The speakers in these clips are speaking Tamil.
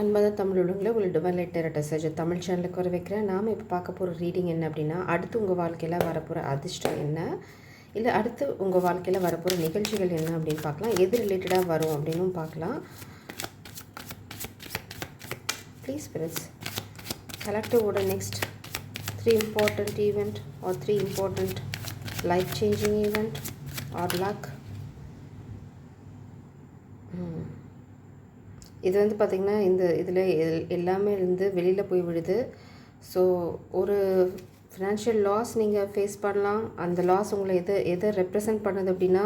அன்பான தமிழ் உள்ளவங்களே உங்களை divine light tarot message Tamil சேனலுக்கு வர வைக்கிறேன். நாம் இப்போ பார்க்க போகிற ரீடிங் என்ன அப்படின்னா, அடுத்து உங்கள் வாழ்க்கையில் வரப்போகிற அதிர்ஷ்டம் என்ன, இல்லை அடுத்து உங்கள் வாழ்க்கையில் வரப்போகிற நிகழ்ச்சிகள் என்ன அப்படின்னு பார்க்கலாம். எது ரிலேட்டடாக வரும் அப்படின்னும் பார்க்கலாம். ப்ளீஸ் ஃப்ரெண்ட்ஸ் கலெக்டிவோட next 3 important event or 3 important life changing event or luck. இது வந்து பார்த்திங்கன்னா இதில் எல்லாமே வெளியில் போய் விடுது. ஸோ ஒரு ஃபினான்ஷியல் லாஸ் நீங்கள் ஃபேஸ் பண்ணலாம். அந்த லாஸ் உங்களை எதை ரெப்ரசன்ட் பண்ணுது அப்படின்னா,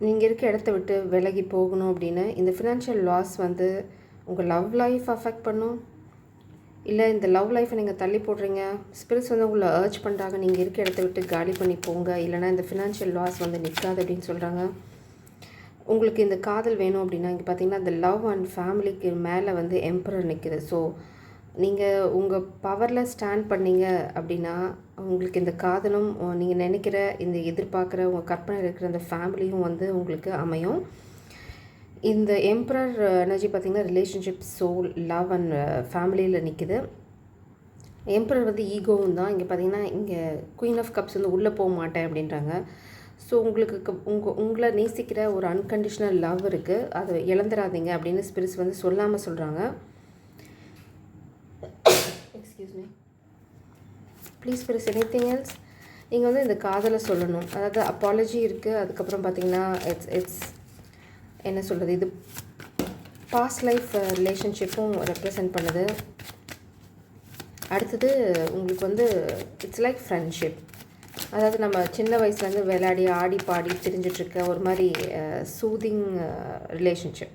நீங்கள் இருக்க இடத்த விட்டு விலகி போகணும் அப்படின்னு. இந்த ஃபினான்ஷியல் லாஸ் வந்து உங்கள் லவ் லைஃப் அஃபெக்ட் பண்ணும். இல்லை இந்த லவ் லைஃப்பை நீங்கள் தள்ளி போடுறீங்க, ஸ்பிரிட்ஸ் வந்து உங்களை அர்ஜ் பண்ணுறாங்க, நீங்கள் இருக்க இடத்த விட்டு காலி பண்ணி போங்க, இல்லைனா இந்த ஃபினான்ஷியல் லாஸ் வந்து நிற்காது அப்படின்னு சொல்கிறாங்க. உங்களுக்கு இந்த காதல் வேணும் அப்படின்னா, இங்கே பார்த்தீங்கன்னா இந்த லவ் அண்ட் ஃபேமிலிக்கு மேலே வந்து எம்பரர் நிற்குது. ஸோ நீங்கள் உங்கள் பவரில் ஸ்டாண்ட் பண்ணீங்க அப்படின்னா, உங்களுக்கு இந்த காதலும் நீங்கள் நினைக்கிற இந்த எதிர்பார்க்குற உங்கள் கற்பனை இருக்கிற அந்த ஃபேமிலியும் வந்து உங்களுக்கு அமையும். இந்த எம்பரர் எனர்ஜி பார்த்திங்கன்னா ரிலேஷன்ஷிப், சோல், லவ் அண்ட் ஃபேமிலியில் நிற்குது. எம்பரர் வந்து ஈகோவும் தான். இங்கே பார்த்திங்கன்னா இங்கே குயின் ஆஃப் கப்ஸ் வந்து உள்ளே போக மாட்டேன் அப்படின்றாங்க. ஸோ உங்களுக்கு உங்களை நேசிக்கிற ஒரு அன்கண்டிஷ்னல் லவ் இருக்குது, அதை இழந்துடாதீங்க அப்படின்னு ஸ்பிரிட்ஸ் வந்து சொல்லாமல் சொல்கிறாங்க. Excuse me please spirits anything else. நீங்கள் வந்து இந்த காதலை சொல்லணும். அதாவது அப்பாலஜி இருக்குது. அதுக்கப்புறம் பார்த்திங்கன்னா இட்ஸ் என்ன சொல்கிறது, இது பாஸ்ட் லைஃப் ரிலேஷன்ஷிப்பும் ரெப்ரசன்ட் பண்ணுது. அடுத்தது உங்களுக்கு வந்து இட்ஸ் லைக் ஃப்ரெண்ட்ஷிப். அதாவது நம்ம சின்ன வயசுலேருந்து விளையாடி ஆடி பாடி திரிஞ்சிட்ருக்க ஒரு மாதிரி சூதிங் ரிலேஷன்ஷிப்,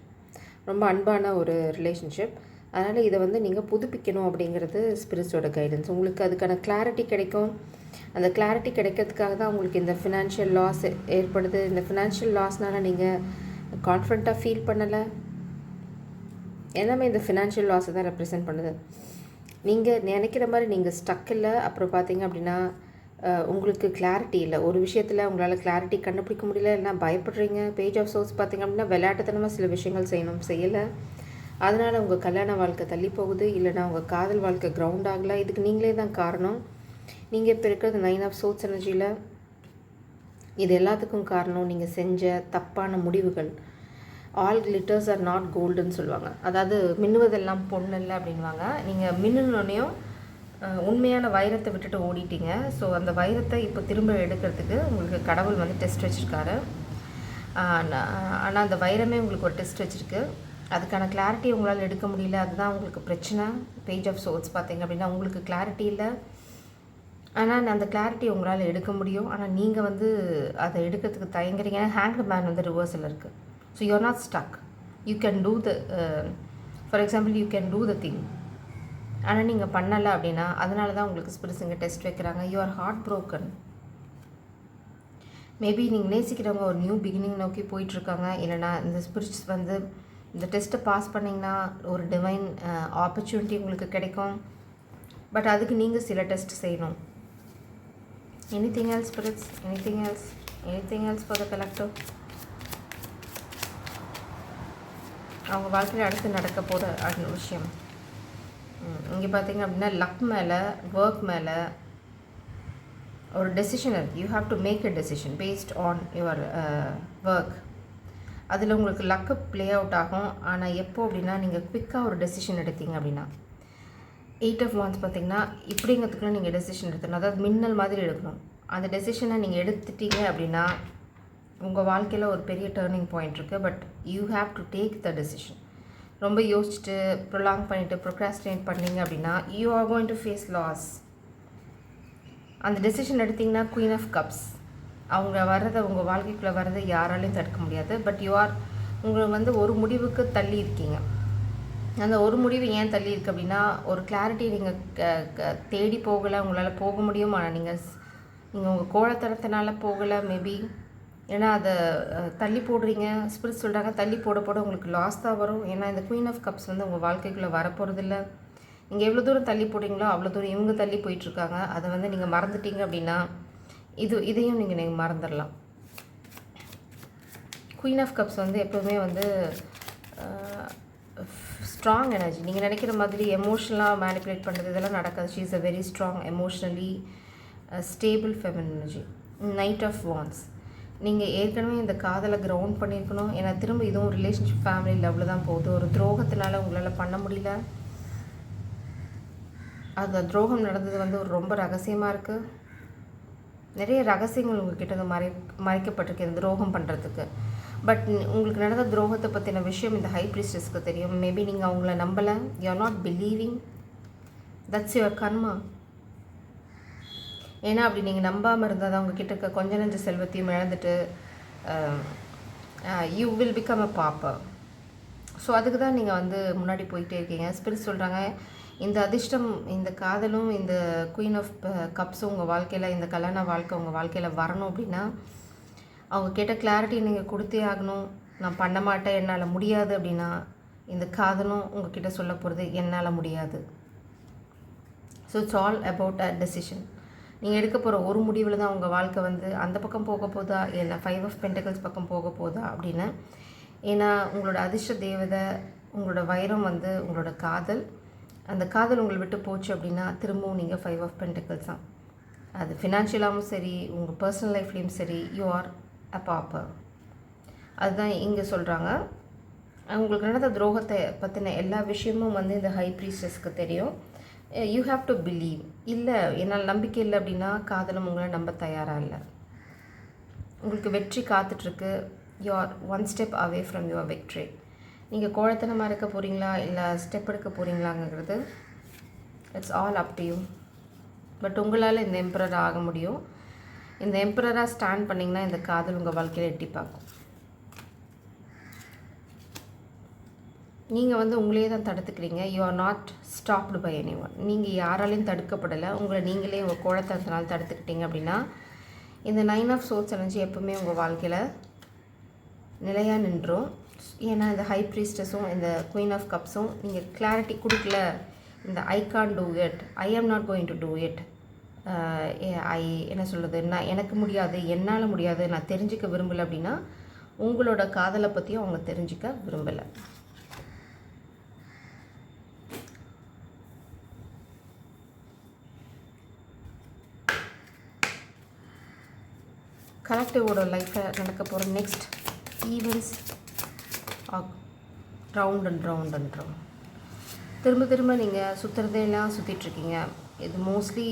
ரொம்ப அன்பான ஒரு ரிலேஷன்ஷிப். அதனால் இதை வந்து நீங்கள் புதுப்பிக்கணும் அப்படிங்கிறது ஸ்பிரிட்ஸோட கைடன்ஸ். உங்களுக்கு அதுக்கான கிளாரிட்டி கிடைக்கும். அந்த கிளாரிட்டி கிடைக்கிறதுக்காக தான் உங்களுக்கு இந்த ஃபினான்ஷியல் லாஸ் ஏற்படுது. இந்த ஃபினான்ஷியல் லாஸ்னால் நீங்கள் கான்ஃபிடண்ட்டாக ஃபீல் பண்ணலை. எல்லாமே இந்த ஃபினான்ஷியல் லாஸை தான் ரெப்ரசன்ட் பண்ணுது. நீங்கள் நினைக்கிற மாதிரி நீங்கள் ஸ்டக் இல்லை. அப்புறம் பார்த்தீங்க அப்படின்னா உங்களுக்கு கிளாரிட்டி இல்லை. ஒரு விஷயத்தில் உங்களால் கிளாரிட்டி கண்டுபிடிக்க முடியல, இல்லைனா பயப்படுறீங்க. பேஜ் ஆஃப் சோர்ஸ் பார்த்திங்க அப்படின்னா விளையாட்டுத்தனமாக சில விஷயங்கள் செய்யலை. அதனால் உங்கள் கல்யாண வாழ்க்கை தள்ளி போகுது, இல்லைனா உங்கள் காதல் வாழ்க்கை கிரவுண்ட் ஆகலை. இதுக்கு நீங்களே தான் காரணம். நீங்கள் இப்போ இருக்கிறது 9 ஆஃப் சோர்ஸ் எனர்ஜியில். இது எல்லாத்துக்கும் காரணம் நீங்கள் செஞ்ச தப்பான முடிவுகள். ஆல் கிளிட்டர்ஸ் ஆர் நாட் கோல்டுன்னு சொல்லுவாங்க. அதாவது மின்னுவதெல்லாம் பொண்ணு இல்லை அப்படின்வாங்க. நீங்கள் மின்னுனோடனையும் உண்மையான வைரத்தை விட்டுட்டு ஓடிட்டீங்க. ஸோ அந்த வைரத்தை இப்போ திரும்ப எடுக்கிறதுக்கு உங்களுக்கு கடவுள் வந்து டெஸ்ட் வச்சுருக்காரு. ஆனால் அந்த வைரமே உங்களுக்கு ஒரு டெஸ்ட் வச்சுருக்கு. அதுக்கான கிளாரிட்டி உங்களால் எடுக்க முடியல, அதுதான் உங்களுக்கு பிரச்சனை. பேஜ் ஆஃப் சோர்ஸ் பார்த்தீங்க அப்படின்னா உங்களுக்கு கிளாரிட்டி இல்லை. ஆனால் அந்த கிளாரிட்டி உங்களால் எடுக்க முடியும். ஆனால் நீங்கள் வந்து அதை எடுக்கிறதுக்கு தயங்குறீங்க. ஹேங்க்டு மேன் வந்து ரிவர்ஸில் இருக்குது. So you are not stuck. You can do the for example you can do the thing. ஆனால் நீங்கள் பண்ணலை அப்படின்னா அதனால தான் உங்களுக்கு ஸ்பிரிட்ஸ் இங்கே டெஸ்ட் வைக்கிறாங்க. You are heartbroken. Maybe நீங்கள் நேசிக்கிறவங்க ஒரு நியூ பிகினிங் நோக்கி போயிட்டுருக்காங்க. இல்லைனா இந்த ஸ்பிரிட்ஸ் வந்து இந்த டெஸ்ட்டை பாஸ் பண்ணிங்கன்னா ஒரு டிவைன் ஆப்பர்ச்சுனிட்டி உங்களுக்கு கிடைக்கும். பட் அதுக்கு நீங்கள் சில டெஸ்ட் செய்யணும். Anything else spirits, anything else for the collective. அவங்க வாழ்க்கையில் அடுத்து நடக்க போகிற அந்த விஷயம் இங்கே பார்த்தீங்க அப்படின்னா லக் மேலே, ஒர்க் மேலே ஒரு டெசிஷன் இருக்குது. You have to make a decision based on your work. அதில் உங்களுக்கு லக்கு ப்ளே அவுட் ஆகும். ஆனால் எப்போ அப்படின்னா நீங்கள் குவிக்காக ஒரு டெசிஷன் எடுத்தீங்க அப்படின்னா, 8 ஆஃப் வான்ஸ் பார்த்திங்கன்னா இப்படிங்கிறதுக்குள்ள நீங்கள் டெசிஷன் எடுத்துக்கணும். அதாவது மின்னல் மாதிரி எடுக்கணும். அந்த டெசிஷனை நீங்கள் எடுத்துட்டீங்க அப்படின்னா உங்கள் வாழ்க்கையில் ஒரு பெரிய டேர்னிங் பாயிண்ட் இருக்குது. But you have to take the decision. ரொம்ப யோசிச்சுட்டு ப்ரொலாங் பண்ணிவிட்டு ப்ரொக்ராஸ்டினேட் பண்ணிங்க அப்படின்னா you are going to face loss. அந்த டெசிஷன் எடுத்திங்கன்னா குயின் ஆஃப் கப்ஸ், அவங்க வர்றதை உங்கள் வாழ்க்கைக்குள்ளே வர்றதை யாராலையும் தடுக்க முடியாது. பட் உங்களை வந்து ஒரு முடிவுக்கு தள்ளி இருக்கீங்க. அந்த ஒரு முடிவு ஏன் தள்ளி இருக்குது அப்படின்னா, ஒரு கிளாரிட்டி நீங்கள் தேடி போகலை. உங்களால் போக முடியும், ஆனால் நீங்கள் உங்கள் கோழத்தனத்தினால போகலை மேபி. ஏன்னா அதை தள்ளி போடுறீங்க. ஸ்பிரிட் சொல்கிறாங்க தள்ளி போட போட உங்களுக்கு லாஸ் தான் வரும். ஏன்னா இந்த குயின் ஆஃப் கப்ஸ் வந்து உங்கள் வாழ்க்கைக்குள்ளே வரப்போகிறதில்ல. நீங்கள் எவ்வளோ தூரம் தள்ளி போடுறீங்களோ அவ்வளோ தூரம் இவங்க தள்ளி போயிட்டுருக்காங்க. அதை வந்து நீங்கள் மறந்துட்டீங்க அப்படின்னா இதையும் நீங்கள் மறந்துடலாம். குயின் ஆஃப் கப்ஸ் வந்து எப்போவுமே வந்து ஸ்ட்ராங் எனர்ஜி. நீங்கள் நினைக்கிற மாதிரி எமோஷ்னலாக மேனிப்புலேட் பண்ணுறது இதெல்லாம் நடக்காது. She is a very strong emotionally stable feminine energy. Knight of wands. நீங்கள் ஏற்கனவே இந்த காதலை கிரவுண்ட் பண்ணியிருக்கணும். ஏன்னா திரும்ப இதுவும் ரிலேஷன்ஷிப் ஃபேமிலி லெவலில் தான் போகுது. ஒரு துரோகத்தினால உங்களால் பண்ண முடியல. அந்த துரோகம் நடந்தது வந்து ஒரு ரொம்ப ரகசியமாக இருக்குது. நிறைய ரகசியங்கள் உங்கள்கிட்ட மறைக்கப்பட்டிருக்கு இந்த துரோகம் பண்ணுறதுக்கு. பட் உங்களுக்கு நடந்த துரோகத்தை பற்றின விஷயம் இந்த ஹை ப்ரீஸ்டஸ்க்கு தெரியும். மேபி நீங்கள் அவங்கள நம்பலை. You are not believing. That's your karma. ஏன்னா அப்படி நீங்கள் நம்பாமல் இருந்தால் தான் உங்ககிட்ட இருக்க கொஞ்ச நெஞ்ச செல்வத்தையும் இழந்துட்டு you will become a pauper. So அதுக்கு தான் நீங்கள் வந்து முன்னாடி போயிட்டே இருக்கீங்க. ஸ்பிரிட் சொல்கிறாங்க இந்த அதிர்ஷ்டம், இந்த காதலும், இந்த குயின் ஆஃப் கப்ஸும் உங்கள் வாழ்க்கையில், இந்த கல்யாண வாழ்க்கை உங்கள் வாழ்க்கையில் வரணும் அப்படின்னா அவங்க கேட்ட கிளாரிட்டி நீங்கள் கொடுத்தே ஆகணும். நான் பண்ண மாட்டேன், என்னால் முடியாது அப்படின்னா இந்த காதலும் உங்ககிட்ட சொல்ல போகிறது என்னால் முடியாது. So it's all about a decision. நீங்கள் எடுக்க போகிற ஒரு முடிவில் தான் உங்கள் வாழ்க்கை வந்து அந்த பக்கம் போக போதா இல்லை 5 ஆஃப் பென்டக்கிள்ஸ் பக்கம் போக போதா அப்படின்னு. ஏன்னா உங்களோட அதிர்ஷ்ட தேவதை, உங்களோட வைரம் வந்து உங்களோட காதல். அந்த காதல் உங்களை விட்டு போச்சு அப்படின்னா திரும்பவும் நீங்கள் 5 ஆஃப் பென்டக்கிள்ஸ் தான். அது ஃபினான்ஷியலாகவும் சரி, உங்கள் பர்சனல் லைஃப்லேயும் சரி, யூ ஆர் அ பாப்பர். அதுதான் இங்கே சொல்கிறாங்க. உங்களுக்கு நடந்த துரோகத்தை பற்றின எல்லா விஷயமும் வந்து இந்த ஹை ப்ரீஸ்டஸ்க்கு தெரியும். You have to believe. இல்லை என்னால் நம்பிக்கை இல்லை அப்படின்னா காதலும் உங்களை நம்ப தயாராக இல்லை. உங்களுக்கு வெற்றி காத்துட்ருக்கு. You are one step away from your victory. நீங்கள் கோழைத்தனமாக இருக்க போகிறீங்களா இல்லை ஸ்டெப் எடுக்க போகிறீங்களாங்கிறது it's all up to you. But உங்களால் இந்த எம்பரராக ஆக முடியும். இந்த எம்பரராக ஸ்டாண்ட் பண்ணிங்கன்னா இந்த காதல் உங்கள் வாழ்க்கையில் எட்டி பார்க்கும். நீங்கள் வந்து உங்களையே தான் தடுத்துக்கிறீங்க. You are not stopped by anyone. நீங்கள் யாராலையும் தடுக்கப்படலை. உங்களை நீங்களே உங்கள் கோழைத்தனத்தினால் தடுத்துக்கிட்டீங்க அப்படின்னா இந்த 9 ஆஃப் சோர்ஸ் எனர்ஜி எப்பவுமே உங்கள் வாழ்க்கையில் நிலையாக நின்றும். ஏன்னா இந்த ஹை ப்ரீஸ்டஸும் இந்த குயின் ஆஃப் கப்ஸும் நீங்கள் கிளாரிட்டி கொடுக்கல. இந்த I can do it, I am not going to do it, என்ன சொல்கிறது, நான் எனக்கு முடியாது, என்னால் முடியாது, நான் தெரிஞ்சுக்க விரும்பலை அப்படின்னா உங்களோட காதலை பற்றியும் அவங்க தெரிஞ்சுக்க விரும்பலை. கலெக்டிவோட லைஃப்பில் நடக்க போகிற next events round and round and round. திரும்ப திரும்ப நீங்கள் சுற்றுறதெல்லாம் சுற்றிட்டுருக்கீங்க. இது மோஸ்ட்லி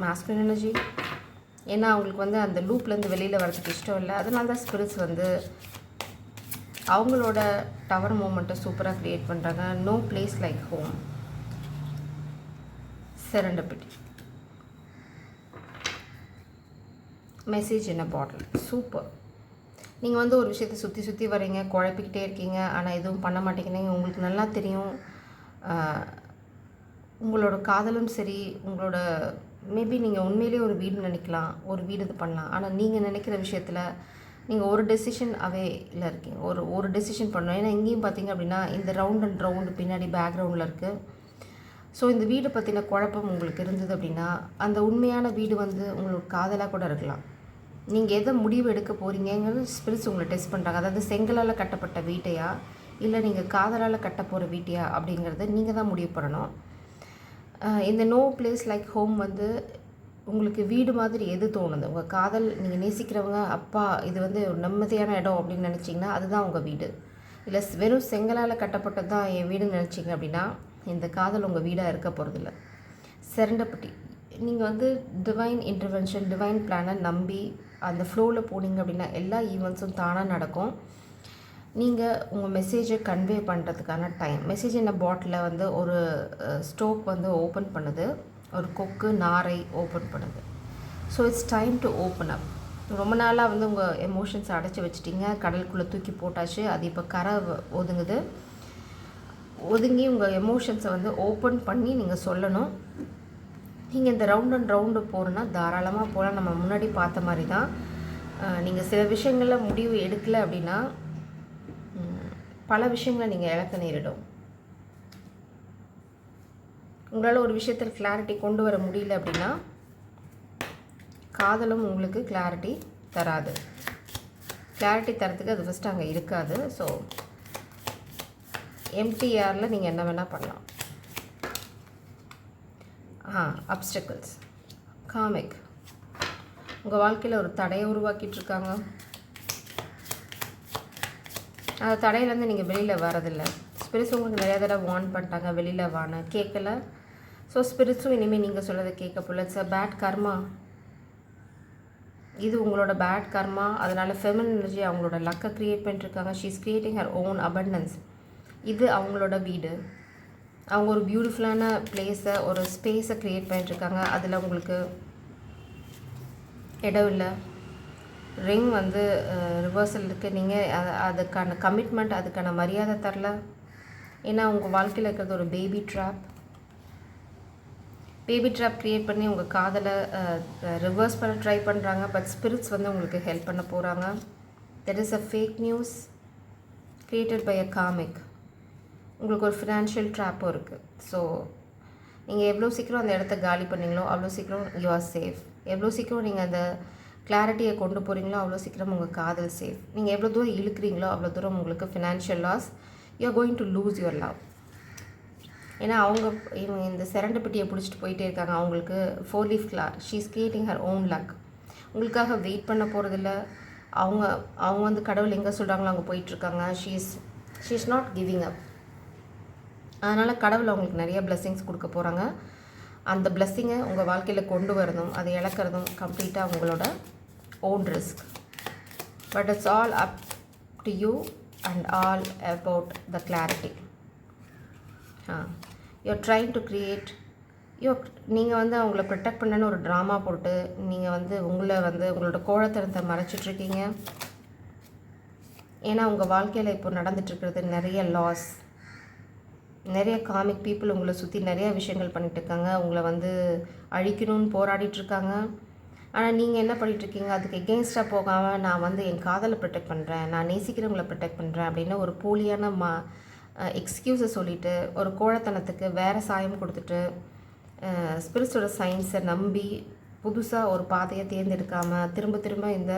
மாஸ்குலின் எனர்ஜி. ஏன்னா அவங்களுக்கு வந்து அந்த லூப்லேருந்து வெளியில் வரதுக்கு இஷ்டம் இல்லை. அதனால தான் ஸ்பிரிட்ஸ் வந்து அவங்களோட டவர் மூமெண்ட்டை சூப்பராக க்ரியேட் பண்ணுறாங்க. No place like home. Serendipity. Message in a bottle. Super. நீங்கள் வந்து ஒரு விஷயத்தை சுற்றி சுற்றி வரீங்க, குழப்பிக்கிட்டே இருக்கீங்க, ஆனால் எதுவும் பண்ண மாட்டேங்கிறீங்க. உங்களுக்கு நல்லா தெரியும் உங்களோட காதலும் சரி, உங்களோட மேபி நீங்கள் உண்மையிலேயே ஒரு வீடு நினைக்கலாம், ஒரு வீடு இது பண்ணலாம். ஆனால் நீங்கள் நினைக்கிற விஷயத்தில் நீங்கள் ஒரு டெசிஷன் அவேல இருக்கீங்க. ஒரு டெசிஷன் பண்ணணும். ஏன்னா இங்கேயும் பார்த்தீங்க அப்படின்னா இந்த ரவுண்ட் அண்ட் ரவுண்டு பின்னாடி பேக்ரவுண்டில் இருக்குது. ஸோ இந்த வீடு பற்றின குழப்பம் உங்களுக்கு இருந்தது அப்படின்னா அந்த உண்மையான வீடு வந்து உங்களுக்கு காதலாக கூட இருக்கலாம். நீங்கள் எதை முடிவு எடுக்க போகிறீங்கிறது ஸ்பிரிட்ஸ் உங்களை டெஸ்ட் பண்ணுறாங்க. அதாவது செங்கலால் கட்டப்பட்ட வீட்டையா இல்லை நீங்கள் காதலால் கட்ட போகிற வீட்டையா அப்படிங்கிறத நீங்கள் தான் முடிவு பண்ணணும். இந்த நோ பிளேஸ் லைக் ஹோம் வந்து உங்களுக்கு வீடு மாதிரி எது தோணுது, உங்கள் காதல், நீங்கள் நேசிக்கிறவங்க, அப்பா இது வந்து ஒரு நிம்மதியான இடம் அப்படின்னு நினச்சிங்கன்னா அதுதான் உங்கள் வீடு. இல்லை வெறும் செங்கலால் கட்டப்பட்டது தான் என் வீடுன்னு நினச்சிங்க அப்படின்னா இந்த காதல் உங்கள் வீடாக இருக்க போகிறதில்ல. செரண்டபிலிட்டி. நீங்கள் வந்து டிவைன் இன்டர்வென்ஷன், டிவைன் பிளானை நம்பி அந்த ஃப்ளோவில் போனீங்க அப்படின்னா எல்லா ஈவெண்ட்ஸும் தானாக நடக்கும். நீங்கள் உங்கள் மெசேஜை கன்வே பண்ணுறதுக்கான டைம். மெசேஜ் என்ன பாட்டிலில் வந்து ஒரு ஸ்டோக் வந்து ஓப்பன் பண்ணுது, ஒரு கொக்கு நாரை ஓப்பன் பண்ணுது. So it's time to open up. ரொம்ப நாளாக வந்து உங்கள் எமோஷன்ஸை அடைச்சி வச்சிட்டிங்க, கடலுக்குள்ளே தூக்கி போட்டாச்சு, அது இப்போ கரை ஒதுங்குது. ஒதுங்கி உங்கள் எமோஷன்ஸை வந்து ஓப்பன் பண்ணி நீங்கள் சொல்லணும். நீங்கள் இந்த ரவுண்ட் அண்ட் ரவுண்டு போகிறோன்னா தாராளமாக போகலாம். நம்ம முன்னாடி பார்த்த மாதிரி தான். நீங்கள் சில விஷயங்களில் முடிவு எடுக்கலை அப்படின்னா பல விஷயங்களை நீங்கள் இழக்க நேரிடும். உங்களால் ஒரு விஷயத்தில் கிளாரிட்டி கொண்டு வர முடியல அப்படின்னா காதலும் உங்களுக்கு கிளாரிட்டி தராது. கிளாரிட்டி தரத்துக்கு அது ஃபஸ்ட்டு அங்கே இருக்காது. ஸோ எம்டி ஏரில் நீங்கள் என்ன வேணால் பண்ணலாம். அப்டக்கிள்ஸ், காமிக், உங்கள் வாழ்க்கையில் ஒரு தடையை உருவாக்கிட்டுருக்காங்க. அந்த தடையிலேருந்து நீங்கள் வெளியில் வரதில்லை. ஸ்பிரிட்ஸ் உங்களுக்கு நிறையா தடவை வார்ன் பண்ணிட்டாங்க, வெளியில் வான்னு கேட்கல. ஸோ ஸ்பிரிட்ஸும் இனிமேல் நீங்கள் சொல்கிறத கேட்க போல. இட்ஸ் அ பேட் கர்மா. இது உங்களோட பேட் கர்மா. அதனால் ஃபெமினின் எனர்ஜி அவங்களோட லக்கை க்ரியேட் பண்ணிட்டுருக்காங்க. She is creating her own abundance. இது அவங்களோட வீடு. அவங்க ஒரு பியூட்டிஃபுல்லான பிளேஸை, ஒரு ஸ்பேஸை க்ரியேட் பண்ணிட்டுருக்காங்க. அதில் உங்களுக்கு இடம் இல்லை. ரிங் வந்து ரிவர்சல் இருக்குது. நீங்கள் அதுக்கான கமிட்மெண்ட், அதுக்கான மரியாதை தரல. ஏன்னா உங்கள் வாழ்க்கையில் இருக்கிறது ஒரு பேபி ட்ராப் க்ரியேட் பண்ணி உங்கள் காதலை ரிவர்ஸ் பண்ண ட்ரை பண்ணுறாங்க. பட் ஸ்பிரிட்ஸ் வந்து உங்களுக்கு ஹெல்ப் பண்ண போகிறாங்க. There is a fake news created by a comic. உங்களுக்கு ஒரு ஃபினான்ஷியல் ட்ராப்பும் இருக்குது. ஸோ நீங்கள் எவ்வளோ சீக்கிரம் அந்த இடத்த காலி பண்ணிங்களோ அவ்வளோ சீக்கிரம் யூ ஆர் சேஃப். எவ்வளோ சீக்கிரம் நீங்கள் அந்த கிளாரிட்டியை கொண்டு போகிறீங்களோ அவ்வளோ சீக்கிரம் உங்கள் காதல் சேஃப். நீங்கள் எவ்வளோ தூரம் இழுக்கிறீங்களோ அவ்வளோ தூரம் உங்களுக்கு financial loss. You are going to lose your love. ஏன்னா இவங்க இந்த செரண்டபிட்டியை பிடிச்சிட்டு போயிட்டே இருக்காங்க. அவங்களுக்கு 4 leaf flower. She is creating her own luck. உங்களுக்காக வெயிட் பண்ண போகிறதில்ல. அவங்க வந்து கடவுள் எங்கே சொல்கிறாங்களோ அங்கே போயிட்டுருக்காங்க. She is not giving up. அதனால் கடவுள் அவங்களுக்கு நிறைய பிளெஸ்ஸிங்ஸ் கொடுக்க போகிறாங்க. அந்த பிளெஸ்ஸிங்கை உங்கள் வாழ்க்கையில் கொண்டு வரணும், அதை இழக்கிறதும் கம்ப்ளீட்டாக உங்களோட own risk. But it's all up to you and all about the clarity. You're trying to create நீங்கள் வந்து அவங்கள ப்ரொடெக்ட் பண்ணணுன்னு ஒரு ட்ராமா போட்டு நீங்கள் வந்து உங்களோட கோழத்தனத்தை மறைச்சிட்ருக்கீங்க. ஏன்னா உங்கள் வாழ்க்கையில் இப்போ நடந்துகிட்ருக்கிறது நிறைய லாஸ். நிறைய காமிக் பீப்புள் உங்களை சுற்றி நிறைய விஷயங்கள் பண்ணிகிட்ருக்காங்க. உங்களை வந்து அழிக்கணும்னு போராடிட்டுருக்காங்க. ஆனால் நீங்கள் என்ன பண்ணிகிட்ருக்கீங்க? அதுக்கு எகெயின்ஸ்டாக போகாமல் நான் வந்து என் காதலை ப்ரொடெக்ட் பண்ணுறேன், நான் நேசிக்கிறவங்களை ப்ரொடெக்ட் பண்ணுறேன் அப்படின்னு ஒரு போலியான எக்ஸ்கியூஸை சொல்லிவிட்டு ஒரு கோழத்தனத்துக்கு வேறு சாயம் கொடுத்துட்டு ஸ்பிரிட்ஸோட சயின்ஸை நம்பி புதுசாக ஒரு பாதையை தேர்ந்தெடுக்காமல் திரும்ப திரும்ப இந்த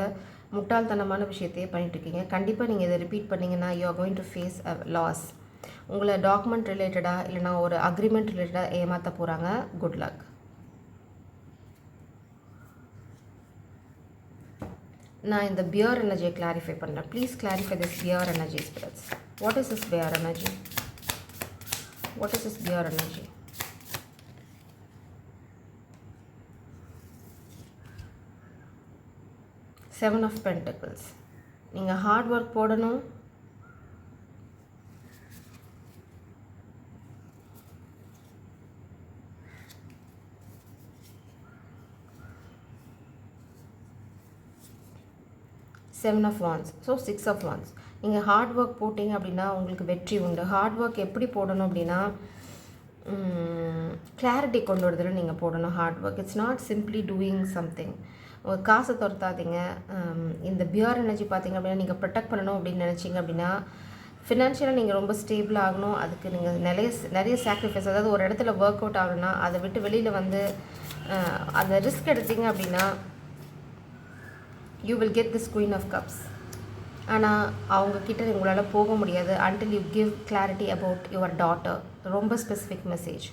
முட்டாள்தனமான விஷயத்தையே பண்ணிகிட்ருக்கீங்க. கண்டிப்பாக நீங்கள் இதை ரிப்பீட் பண்ணிங்கன்னா you are going to face a loss. உங்களை டாக்குமெண்ட் ரிலேட்டடாக இல்லைனா ஒரு அக்ரிமெண்ட் ரிலேட்டடாக ஏமாற்ற போகிறாங்க. Good luck. நான் இந்த பியர் எனர்ஜியை கிளாரிஃபை பண்ணுறேன். Please clarify this fear energy spirits. What is this fear energy? What is this fear energy? Seven of pentacles. நீங்கள் ஹார்ட் ஒர்க் போடணும். Seven of wands. So 6 of wands. நீங்கள் ஹார்ட் ஒர்க் போட்டிங்க அப்படின்னா உங்களுக்கு வெற்றி உண்டு. ஹார்ட் ஒர்க் எப்படி போடணும் அப்படின்னா கிளாரிட்டி கொண்டு வரதில் நீங்கள் போடணும் hard work. It's not simply doing something. உங்கள் காசை துரத்தாதீங்க. இந்த பியர் எனர்ஜி பார்த்திங்க அப்படின்னா நீங்கள் ப்ரொடெக்ட் பண்ணணும் அப்படின்னு நினச்சிங்க அப்படின்னா ஃபினான்ஷியலாக நீங்கள் ரொம்ப ஸ்டேபிள் ஆகணும். அதுக்கு நீங்கள் நிறைய சாக்ரிஃபைஸ், அதாவது ஒரு இடத்துல ஒர்க் அவுட் ஆகணும்னா அதை விட்டு வெளியில் வந்து அந்த ரிஸ்க் எடுத்தீங்க அப்படின்னா you will get this Queen of Cups. ஆனால் அவங்கக்கிட்ட உங்களால் போக முடியாது until you give clarity about your daughter. ரொம்ப ஸ்பெசிஃபிக் மெசேஜ்.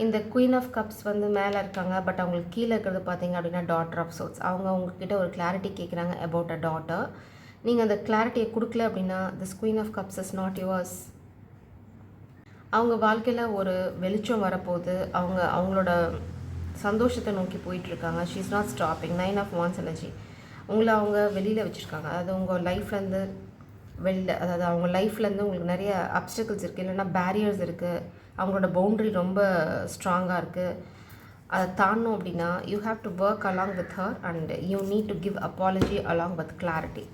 இந்த Queen of Cups வந்து மேலே இருக்காங்க, பட் அவங்களுக்கு கீழே இருக்கிறது பார்த்தீங்க அப்படின்னா Daughter of Swords. அவங்க உங்ககிட்ட ஒரு கிளாரிட்டி கேட்குறாங்க about a daughter. நீங்கள் அந்த கிளாரிட்டியை கொடுக்கல அப்படின்னா this Queen of Cups is not yours. அவங்க வாழ்க்கையில் ஒரு வெளிச்சம் வரப்போகுது. அவங்களோட சந்தோஷத்தை நோக்கி போயிட்டுருக்காங்க. She is not stopping. 9 of wands energy. உங்களை அவங்க வெளியில் வச்சுருக்காங்க. அதாவது உங்கள் லைஃப்லேருந்து அதாவது அவங்க லைஃப்லேருந்து உங்களுக்கு நிறைய அப்டக்கிள்ஸ் இருக்குது, இல்லைன்னா பேரியர்ஸ் இருக்குது. அவங்களோட பவுண்ட்ரி ரொம்ப ஸ்ட்ராங்காக இருக்குது. அதை தாண்டணும் அப்படின்னா you have to work along with her and you need to give apology along with clarity.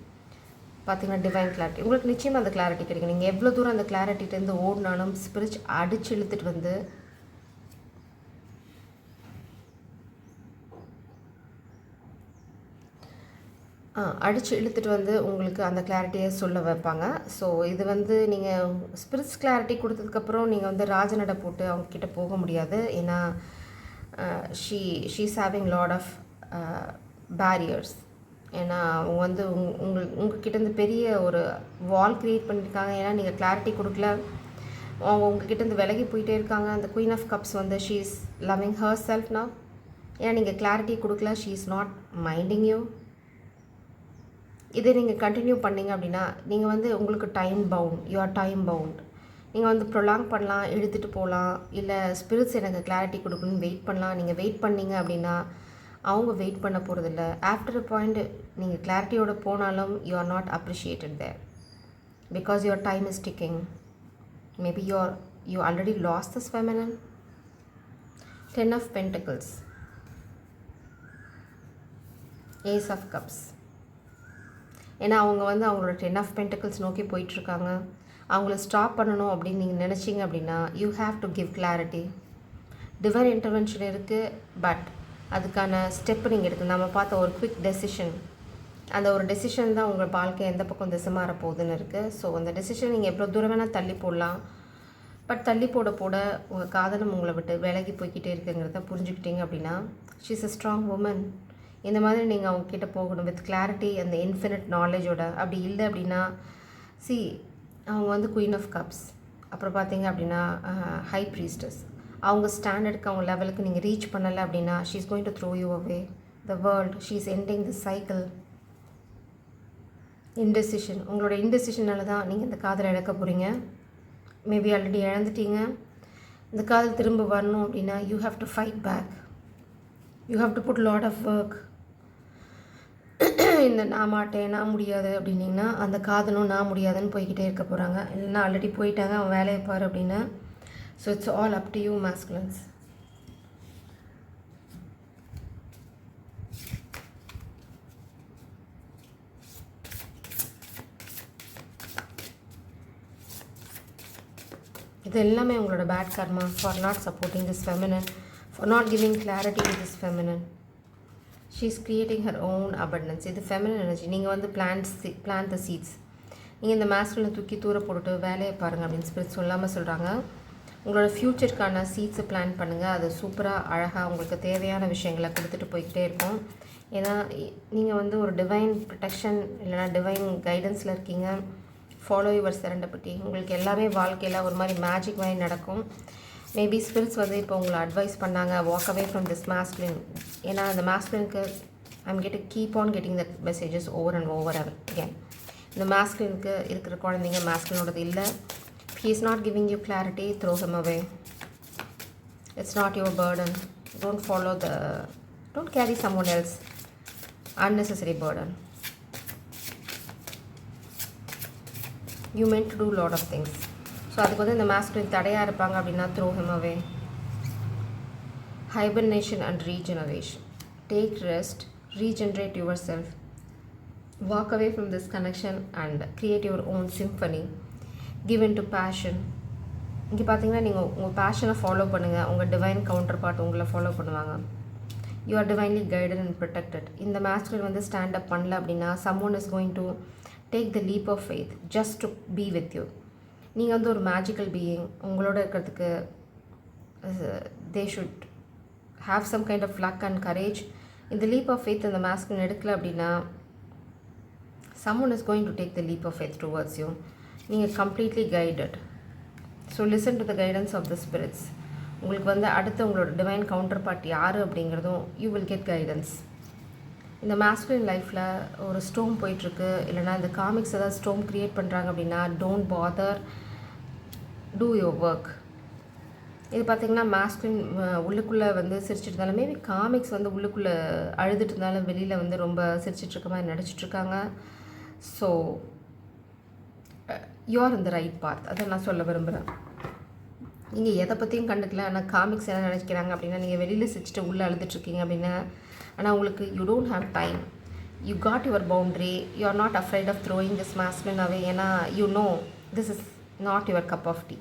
பார்த்தீங்கன்னா டிவைன் கிளாரிட்டி உங்களுக்கு நிச்சயமாக அந்த கிளாரிட்டி கிடைக்கும். நீங்கள் எவ்வளோ தூரம் அந்த கிளாரிட்டிலேருந்து ஓடினாலும் ஸ்பிரிச் அடிச்சு இழுத்துட்டு வந்து உங்களுக்கு அந்த கிளாரிட்டியை சொல்ல வைப்பாங்க. ஸோ இது வந்து நீங்கள் ஸ்பிரிட்ஸ் கிளாரிட்டி கொடுத்ததுக்கப்புறம் நீங்கள் வந்து ராஜநடை போட்டு அவங்கக்கிட்ட போக முடியாது. ஏன்னா she's having lot of barriers. ஏன்னா அவங்க வந்து உங்ககிட்டேருந்து பெரிய ஒரு வால் க்ரியேட் பண்ணியிருக்காங்க. ஏன்னா நீங்கள் கிளாரிட்டி கொடுக்கல. அவங்க உங்ககிட்டேருந்து விலகி போயிட்டே இருக்காங்க. அந்த குயின் ஆஃப் கப்ஸ் வந்து ஷீ இஸ் லவ்விங் ஹர் செல்ஃப்னா. ஏன் நீங்கள் கிளாரிட்டி கொடுக்கல, she is not minding you. இதை நீங்கள் கண்டினியூ பண்ணிங்க அப்படின்னா நீங்கள் வந்து உங்களுக்கு time bound, you are time bound. நீங்கள் வந்து ப்ரொலாங் பண்ணலாம், இழுத்துட்டு போகலாம், இல்லை ஸ்பிரிட்ஸ் எனக்கு கிளாரிட்டி கொடுக்கணும்னு வெயிட் பண்ணலாம். நீங்கள் வெயிட் பண்ணீங்க அப்படின்னா அவங்க வெயிட் பண்ண போகிறதில்ல. ஆஃப்டர் அ பாயிண்ட் நீங்கள் கிளாரிட்டியோடு போனாலும் you are not appreciated there because your time is ticking. Maybe you already lost this feminine. 10 of Pentacles, Ace of Cups. ஏன்னா அவங்க வந்து அவங்களோட 10 of Pentacles நோக்கி போயிட்டுருக்காங்க. அவங்கள ஸ்டாப் பண்ணணும் அப்படின்னு நீங்கள் நினச்சிங்க அப்படின்னா you have to give clarity. Divine intervention இருக்குது, பட் அதுக்கான ஸ்டெப்பு நீங்கள் எடுக்கணும். நம்ம பார்த்த ஒரு குவிக் டெசிஷன், அந்த ஒரு டெசிஷன் தான் உங்கள் வாழ்க்கை எந்த பக்கம் திசை மாற போகுதுன்னு இருக்குது. ஸோ அந்த டெசிஷன் நீங்கள் எவ்வளோ தூரம் வேணால் தள்ளி போடலாம், பட் தள்ளி போட உங்கள் காதலும் உங்களை விட்டு விலகி போய்கிட்டே இருக்குங்கிறத புரிஞ்சுக்கிட்டீங்க அப்படின்னா she is a strong woman. இந்த மாதிரி நீங்கள் அவங்கக்கிட்ட போகணும் வித் கிளாரிட்டி, அந்த இன்ஃபினிட் நாலேஜோட. அப்படி இல்லை அப்படின்னா அவங்க வந்து குயின் ஆஃப் கப்ஸ், அப்புறம் பார்த்தீங்க அப்படின்னா ஹை ப்ரீஸ்டஸ். அவங்க ஸ்டாண்டர்டுக்கு, அவங்க லெவலுக்கு நீங்கள் ரீச் பண்ணலை அப்படின்னா she is going to throw you away the world. She is ending the cycle. Indecision, உங்களோட இன்டெசிஷனால தான் நீங்கள் இந்த காதலை இழக்க போகிறீங்க. மேபி ஆல்ரெடி இழந்துட்டீங்க. இந்த காதல் திரும்ப வரணும் அப்படின்னா you have to fight back, you have to put lot of work. இந்த நான் மாட்டேன், நான் முடியாது அப்படின்னிங்கன்னா அந்த காதலும் நான் முடியாதுன்னு போய்கிட்டே இருக்க போகிறாங்க. இல்லைன்னா ஆல்ரெடி போயிட்டாங்க, அவன் வேலையை பாரு அப்படின்னு. So it's all up to you masculines. இது எல்லாமே உங்களோட bad karma for not supporting this feminine, for not giving clarity to this feminine. She is creating her own abundance. இது ஃபெமினன் எனர்ஜி. நீங்கள் வந்து பிளான்ட் த சீட்ஸ். நீங்கள் இந்த மாஸ்குலினை தூக்கி தூர போட்டுட்டு வேலையை பாருங்கள் அப்படின்னு ஸ்பிரிட் சொல்லாமல் சொல்கிறாங்க. உங்களோட ஃப்யூச்சருக்கான சீட்ஸை பிளான் பண்ணுங்கள். அது சூப்பராக அழகாக உங்களுக்கு தேவையான விஷயங்களை கொடுத்துட்டு போய்கிட்டே இருக்கும். ஏன்னா நீங்கள் வந்து ஒரு டிவைன் ப்ரொடெக்ஷன் இல்லைனா டிவைன் கைடன்ஸில் இருக்கீங்க. Follow your serendipity. உங்களுக்கு எல்லாமே வாழ்க்கையில் ஒரு மாதிரி மேஜிக் மாதிரி நடக்கும். மேபி ஸ்பிரிட்ஸ் வந்து இப்போ உங்களை அட்வைஸ் பண்ணாங்க, walk away from this masculine. ஏன்னா அந்த மாஸ்குலினுக்கு I'm keep on getting the messages over and over again. இந்த மாஸ்குலினுக்கு இருக்கிற குழந்தைங்க மாஸ்குலினோடது இல்லை. he is not giving you clarity, throw him away. It's not your burden. Don't carry someone else unnecessary burden. You meant to do a lot of things. So அதுக்கு வந்து இந்த மாஸ்குலின் தடையாக இருப்பாங்க அப்படின்னா throw him away. Hibernation and regeneration. Take rest, regenerate yourself. Walk away from this connection and create your own symphony. Give into passion. இங்கே பார்த்தீங்கன்னா நீங்கள் உங்கள் பேஷனை ஃபாலோ பண்ணுங்கள். உங்கள் டிவைன் கவுண்டர் பார்ட் உங்களை ஃபாலோ பண்ணுவாங்க. You are divinely guided and protected. இந்த மாஸ்குலின் வந்து ஸ்டாண்ட் அப் பண்ணல அப்படின்னா someone is going to take the leap of faith just to be with you. நீங்கள் வந்து ஒரு மேஜிக்கல் பீயிங். உங்களோட இருக்கிறதுக்கு they should have some kind of luck and courage. இந்த leap of faith இந்த மாஸ்குலின் எடுக்கல அப்படின்னா someone is going to take the leap of faith towards you. நீங்கள் completely guided. So listen to the guidance of the spirits. உங்களுக்கு வந்து அடுத்து உங்களோட டிவைன் கவுண்டர் பார்ட் யார் அப்படிங்கிறதும் you will get guidance. இந்த மாஸ்குலின் லைஃப்பில் ஒரு ஸ்டோம் போயிட்டுருக்கு, இல்லைனா இந்த காமிக்ஸ் ஏதாவது ஸ்டோம் க்ரியேட் பண்ணுறாங்க அப்படின்னா don't father, two your work. இது பார்த்திங்கன்னா மாஸ்குலின் உள்ளுக்குள்ளே வந்து சிரிச்சிட்டு இருந்தாலும், மேபி காமிக்ஸ் வந்து உள்ளுக்குள்ளே அழுதுட்டு இருந்தாலும் வெளியில் வந்து ரொம்ப சிரிச்சிட்ருக்க மாதிரி நடிச்சிட்ருக்காங்க. So you're in the right path. அதை நான் சொல்ல விரும்புகிறேன். நீங்கள் எதை பற்றியும் கண்டுக்கல, ஆனால் காமிக்ஸ் என்ன நினைக்கிறாங்க அப்படின்னா நீங்கள் வெளியில் சிரிச்சிட்டு உள்ளே அழுதுட்ருக்கீங்க அப்படின்னா, ஆனால் உங்களுக்கு you don't have time. You got your boundary. You are not afraid of throwing this masculine away. ஏன்னா you know this is not your cup of tea.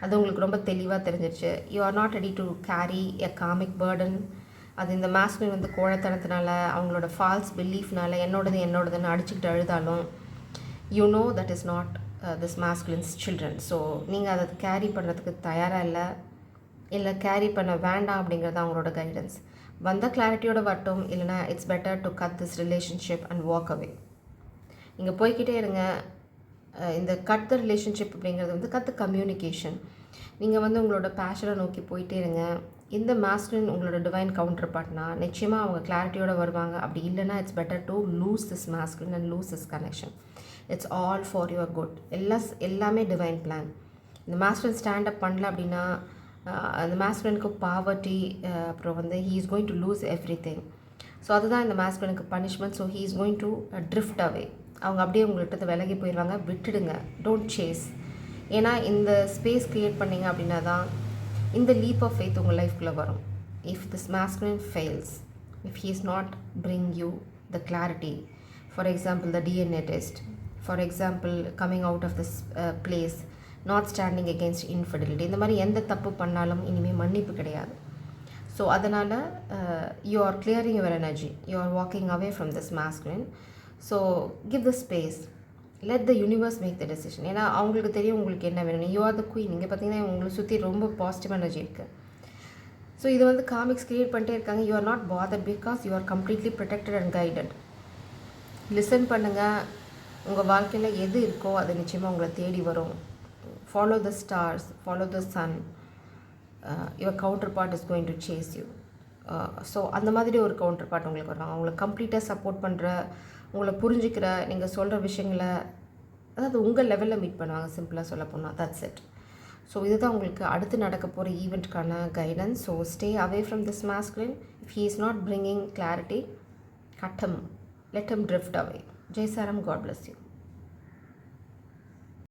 அது உங்களுக்கு ரொம்ப தெளிவாக தெரிஞ்சிருச்சு. You are not ready to carry a karmic burden. அது இந்த மாஸ்குலின் வந்து கோழத்தனத்தினால, அவங்களோட ஃபால்ஸ் பிலீஃப்னால என்னோடதுன்னு அடிச்சுக்கிட்டு அழுதாலும் you know that is not this masculine's children. So நீங்கள் அதை கேரி பண்ணுறதுக்கு தயாராக இல்லை கேரி பண்ண வேண்டாம் அப்படிங்கிறது அவங்களோட கைடன்ஸ். வந்த கிளாரிட்டியோட வரட்டும், இல்லைனா it's better to cut this relationship and walk away. நீங்கள் போய்கிட்டே இருங்க. இந்த கட் த ரிலேஷன்ஷிப் அப்படிங்கிறது வந்து கட் த கம்யூனிகேஷன். நீங்கள் வந்து உங்களோட பேஷனை நோக்கி போயிட்டே இருங்க. இந்த மாஸ்குலின் உங்களோட டிவைன் கவுண்டர் பார்ட்னா நிச்சயமாக அவங்க கிளாரிட்டியோடு வருவாங்க. அப்படி இல்லைன்னா it's better to lose this masculine and lose this connection. It's all for your good. எல்லாமே டிவைன் பிளான். இந்த மாஸ்குலின் ஸ்டாண்டப் பண்ணல அப்படின்னா அந்த மாஸ்குலினுக்கு பாவர்ட்டி, அப்புறம் வந்து he is going to lose everything. So அதுதான் இந்த மாஸ்குலினுக்கு punishment. So he is going to drift away. அவங்க அப்படியே உங்கள்கிட்ட விலகி போயிடுவாங்க. விட்டுடுங்க, டோன்ட் சேஸ். ஏன்னா இந்த ஸ்பேஸ் க்ரியேட் பண்ணிங்க அப்படின்னா தான் இந்த லீப் ஆஃப் ஃபெய்த் உங்கள் லைஃப்குள்ளே வரும். If this masculine fails, if he is not bring you the clarity, for example the DNA test, for example coming out of this place, not standing against infidelity, இந்த மாதிரி எந்த தப்பு பண்ணாலும் இனிமேல் மன்னிப்பு கிடையாது. ஸோ அதனால் you are clearing your energy, you are walking away from this masculine. So give the space, let the universe make the decision. ஏன்னா அவங்களுக்கு தெரியும் உங்களுக்கு என்ன வேணும். You are the queen. நீங்கள் பார்த்தீங்கன்னா உங்களை சுற்றி ரொம்ப பாசிட்டிவ் எனர்ஜி இருக்குது. ஸோ இது வந்து காமிக்ஸ் க்ரியேட் பண்ணிட்டே இருக்காங்க. You are not bothered because you are completely protected and guided. Listen பண்ணுங்கள். உங்கள் வாழ்க்கையில் எது இருக்கோ அது நிச்சயமாக உங்களை தேடி வரும். Follow the stars, follow the sun. Your counterpart is going to chase you. So அந்த மாதிரி ஒரு கவுண்டர் பார்ட் உங்களுக்கு வருவாங்க. அவங்கள கம்ப்ளீட்டாக சப்போர்ட் பண்ணுற, உங்களை புரிஞ்சுக்கிற, நீங்கள் சொல்கிற விஷயங்களை அதாவது உங்கள் லெவலில் மீட் பண்ணுவாங்க. சிம்பிளாக சொல்ல போனால் தட்ஸ் இட். ஸோ இதுதான் உங்களுக்கு அடுத்து நடக்க போகிற ஈவெண்ட்க்கான guidance. So stay away from this masculine. If he is not bringing clarity, cut him, let him drift away. Jai Saram, God bless you.